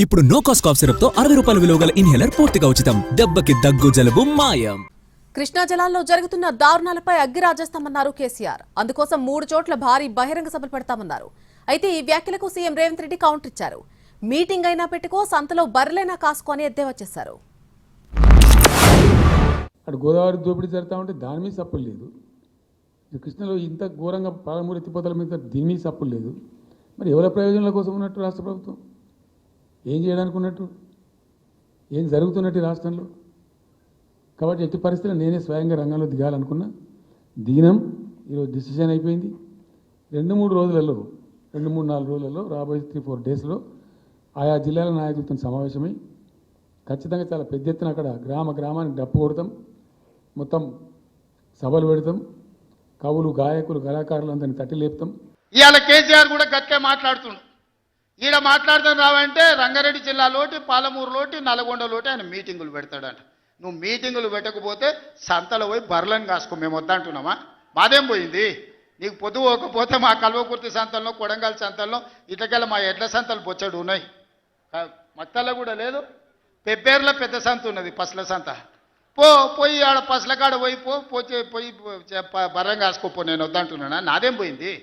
ఇప్పుడు no cost cough syrup తో 60 రూపాయల విలువ గల ఇన్హేలర్ పూర్తిగా ఉచితం. దెబ్బకి దగ్గు జలుబు మాయం. కృష్ణా జలాల్లో జరుగుతున్న దారుణాలపై అగ్గి రాజేస్తామన్నారు కేసీఆర్. అందుకోసం 3 చోట్ల భారీ బహిరంగ సభలు పెడతామన్నారు. అయితే ఈ వ్యాఖ్యలకు సీఎం రేవంత్ రెడ్డి కౌంటర్ ఇచ్చారు. మీటింగ్ అయినా పెట్టుకో, సంతలో బర్రెలైనా కాసుకో అని ఎద్దేవా చేశారు. అటు గోదావరి దోపిడీ జరుగుతూ ఉంటే దాని మీద సప్పులు లేదు. కృష్ణలో ఇంత ఘోరంగా పాలమూరు ఎత్తిపోతల మీద దీని మీద సప్పులు లేదు. మరి ఎవరి ప్రయోజనాల కోసం ఉన్నట్టు రాష్ట్ర ప్రభుత్వం? ఏం చేయడానికి ఉన్నట్టు? ఏం జరుగుతున్నట్టు రాష్ట్రంలో? కాబట్టి ఎట్టి పరిస్థితుల్లో నేనే స్వయంగా రంగంలో దిగాలనుకున్నా. దిగినం. ఈరోజు డిసిషన్ అయిపోయింది. 2-3 రోజులలో 2-4 రోజులలో రాబోయే 3-4 డేస్లో ఆయా జిల్లాల నాయకులతో సమావేశమై ఖచ్చితంగా చాలా పెద్ద ఎత్తున అక్కడ గ్రామానికి డప్పు కొడతాం, మొత్తం సభలు పెడతాం, కవులు గాయకులు కళాకారులు అందరినీ తట్టి లేపుతాం. ఇవాళ కేసీఆర్ కూడా గట్టిగా మాట్లాడుతుండు. ఈడ మాట్లాడుతాం రావంటే రంగారెడ్డి జిల్లాలోటి, పాలమూరులోటి, నల్గొండలోటి ఆయన మీటింగులు పెడతాడంట. నువ్వు మీటింగులు పెట్టకపోతే సంతలో పోయి బర్రెలను కాసుకో, మేము వద్దంటున్నామా? మాదేం పోయింది? నీకు పొద్దు పోకపోతే మా కల్వకుర్తి సంతల్లో, కొడంగల్ సంతల్లో, ఇట్లకెళ్ళ మా ఎడ్ల సంతలు బొచ్చడు ఉన్నాయి. మత్తల్లో కూడా లేదు. పెబ్బేర్లో పెద్ద సంత ఉన్నది, పసల సంత. పోయి ఆడ పసల కాడ పోయి పోయి బర్రెం కాసుకోపో, నేను వద్దంటున్నానా? నాదేం పోయింది?